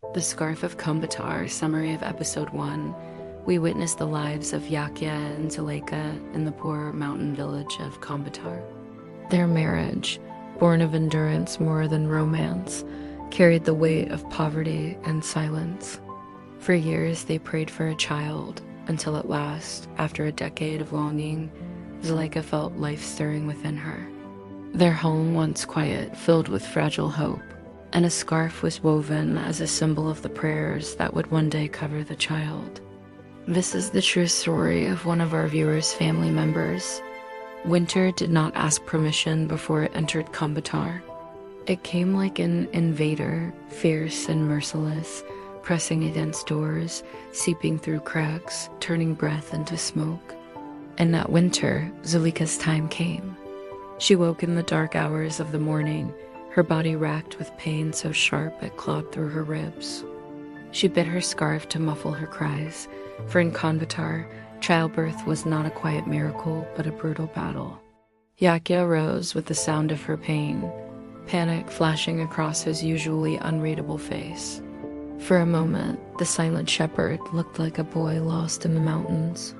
The Scarf of Kunbatar, summary of Episode 1. We witness the lives of Yakhya and Zuleikha in the poor mountain village of Kunbatar. Their marriage, born of endurance more than romance, carried the weight of poverty and silence. For years they prayed for a child, until at last, after a decade of longing, Zuleikha felt life stirring within her. Their home, once quiet, filled with fragile hope, and a scarf was woven as a symbol of the prayers that would one day cover the child. This is the true story of one of our viewers' family members. Winter did not ask permission before it entered Kunbatar. It came like an invader, fierce and merciless, pressing against doors, seeping through cracks, turning breath into smoke. And that winter, Zuleikha's time came. She woke in the dark hours of the morning, her body racked with pain so sharp it clawed through her ribs. She bit her scarf to muffle her cries, for in Kunbatar, childbirth was not a quiet miracle, but a brutal battle. Yakhya rose with the sound of her pain, panic flashing across his usually unreadable face. For a moment, the silent shepherd looked like a boy lost in the mountains.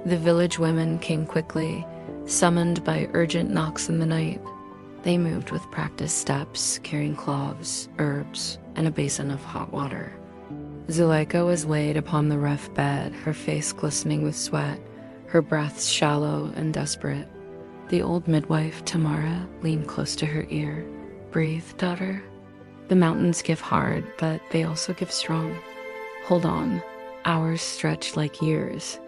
The village women came quickly, summoned by urgent knocks in the night. They moved with practiced steps, carrying cloves, herbs, and a basin of hot water. Zuleikha was laid upon the rough bed, her face glistening with sweat, her breaths shallow and desperate. The old midwife, Tamara, leaned close to her ear. "Breathe, daughter. The mountains give hard, but they also give strong. Hold on." Hours stretched like years.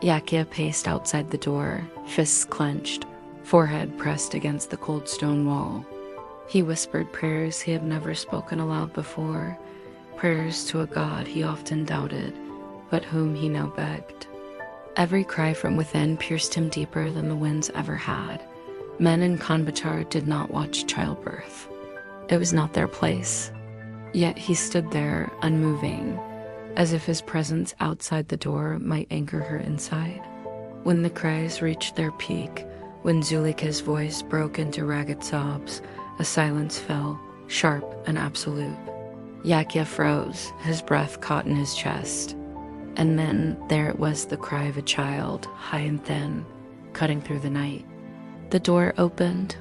Yakhya paced outside the door, fists clenched, forehead pressed against the cold stone wall. He whispered prayers he had never spoken aloud before, prayers to a God he often doubted, but whom he now begged. Every cry from within pierced him deeper than the winds ever had. Men in Kunbatar did not watch childbirth. It was not their place. Yet he stood there, unmoving, as if his presence outside the door might anchor her inside. When the cries reached their peak, when Zuleikha's voice broke into ragged sobs, a silence fell, sharp and absolute. Yakhya froze, his breath caught in his chest. And then there it was, the cry of a child, high and thin, cutting through the night. The door opened.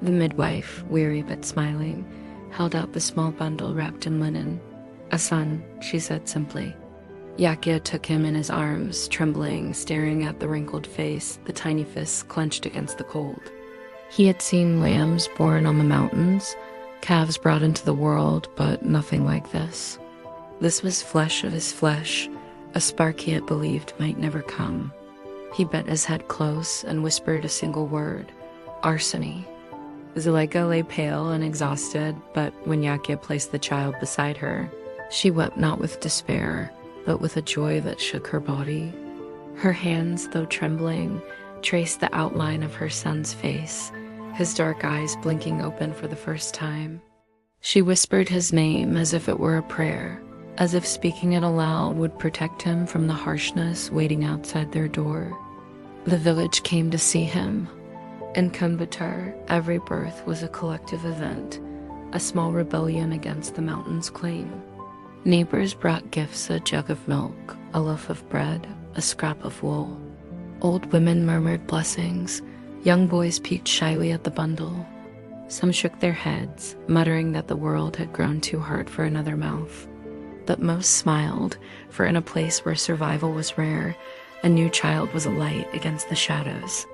The midwife, weary but smiling, held out the small bundle wrapped in linen. "A son," she said simply. Yakhya took him in his arms, trembling, staring at the wrinkled face, the tiny fists clenched against the cold. He had seen lambs born on the mountains, calves brought into the world, but nothing like this. This was flesh of his flesh, a spark he had believed might never come. He bent his head close and whispered a single word: "Arseny." Zuleikha lay pale and exhausted, but when Yakhya placed the child beside her, she wept not with despair, but with a joy that shook her body. Her hands, though trembling, traced the outline of her son's face, his dark eyes blinking open for the first time. She whispered his name as if it were a prayer, as if speaking it aloud would protect him from the harshness waiting outside their door. The village came to see him. In Kunbatar, every birth was a collective event, a small rebellion against the mountain's claim. Neighbors brought gifts: a jug of milk, a loaf of bread, a scrap of wool. Old women murmured blessings. Young boys peeked shyly at the bundle. Some shook their heads, muttering that the world had grown too hard for another mouth. But most smiled, for in a place where survival was rare, a new child was a light against the shadows.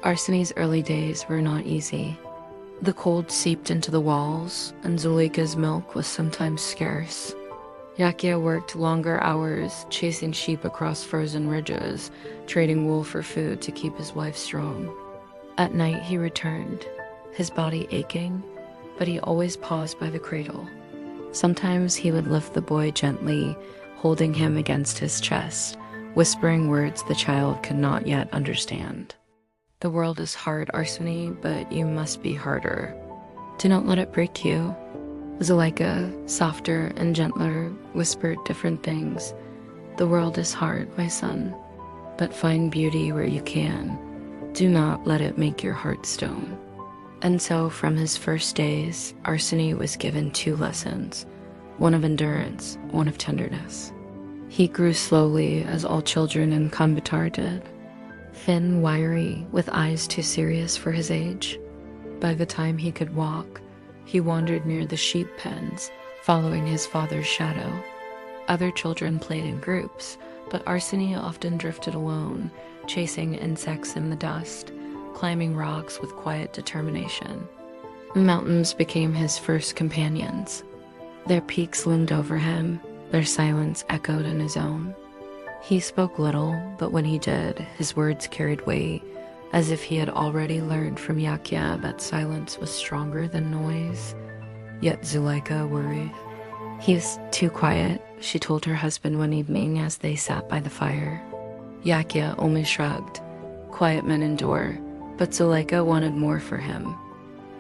Arseny's early days were not easy. The cold seeped into the walls, and Zuleikha's milk was sometimes scarce. Yakhya worked longer hours, chasing sheep across frozen ridges, trading wool for food to keep his wife strong. At night he returned, his body aching, but he always paused by the cradle. Sometimes he would lift the boy gently, holding him against his chest, whispering words the child could not yet understand. "The world is hard, Arseny, but you must be harder. Do not let it break you." Zuleikha, softer and gentler, whispered different things. "The world is hard, my son, but find beauty where you can. Do not let it make your heart stone." And so from his first days, Arseny was given 2 lessons: one of endurance, one of tenderness. He grew slowly, as all children in Kunbatar did. Thin, wiry, with eyes too serious for his age. By the time he could walk, he wandered near the sheep pens, following his father's shadow. Other children played in groups, but Arseny often drifted alone, chasing insects in the dust, climbing rocks with quiet determination. Mountains became his first companions. Their peaks loomed over him, their silence echoed in his own. He spoke little, but when he did, his words carried weight, as if he had already learned from Yakhya that silence was stronger than noise. Yet Zuleikha worried. He was too quiet, she told her husband one evening as they sat by the fire. Yakhya only shrugged. Quiet men endure, but Zuleikha wanted more for him.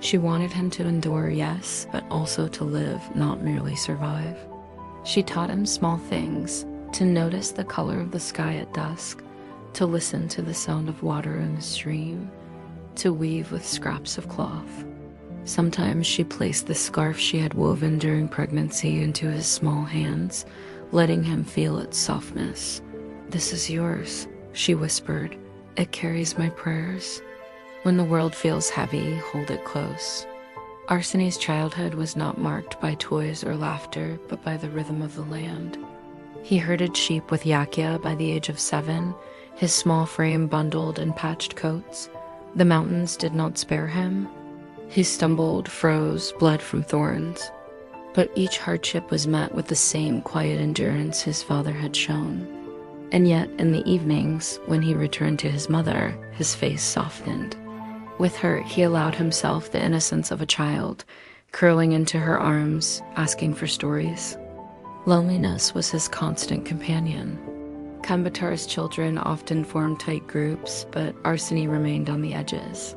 She wanted him to endure, yes, but also to live, not merely survive. She taught him small things, to notice the color of the sky at dusk, to listen to the sound of water in the stream, to weave with scraps of cloth. Sometimes she placed the scarf she had woven during pregnancy into his small hands, letting him feel its softness. "This is yours," she whispered. "It carries my prayers. When the world feels heavy, hold it close." Arseny's childhood was not marked by toys or laughter, but by the rhythm of the land. He herded sheep with Yakhya by the age of 7, his small frame bundled in patched coats. The mountains did not spare him. He stumbled, froze, bled from thorns. But each hardship was met with the same quiet endurance his father had shown. And yet, in the evenings, when he returned to his mother, his face softened. With her, he allowed himself the innocence of a child, curling into her arms, asking for stories. Loneliness was his constant companion. Kunbatar's children often formed tight groups, but Arseny remained on the edges.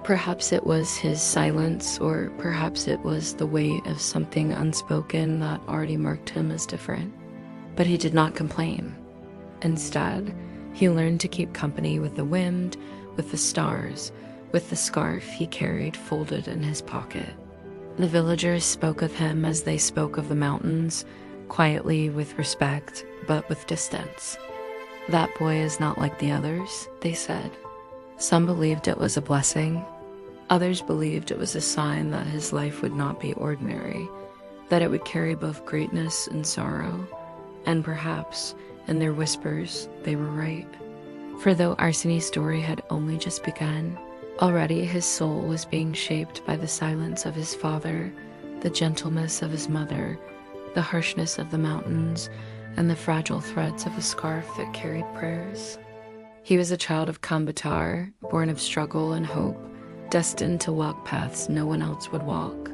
Perhaps it was his silence, or perhaps it was the weight of something unspoken that already marked him as different. But he did not complain. Instead, he learned to keep company with the wind, with the stars, with the scarf he carried folded in his pocket. The villagers spoke of him as they spoke of the mountains, quietly, with respect, but with distance. "That boy is not like the others," they said. Some believed it was a blessing. Others believed it was a sign that his life would not be ordinary, that it would carry both greatness and sorrow. And perhaps, in their whispers, they were right. For though Arseny's story had only just begun, already his soul was being shaped by the silence of his father, the gentleness of his mother, the harshness of the mountains, and the fragile threads of a scarf that carried prayers. He was a child of Kunbatar, born of struggle and hope, destined to walk paths no one else would walk.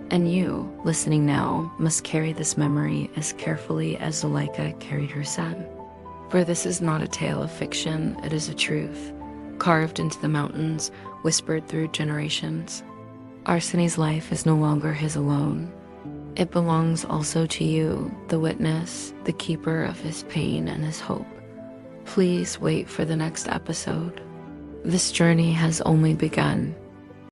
And you, listening now, must carry this memory as carefully as Zuleikha carried her son. For this is not a tale of fiction, it is a truth, carved into the mountains, whispered through generations. Arseny's life is no longer his alone. It belongs also to you, the witness, the keeper of his pain and his hope. Please wait for the next episode. This journey has only begun.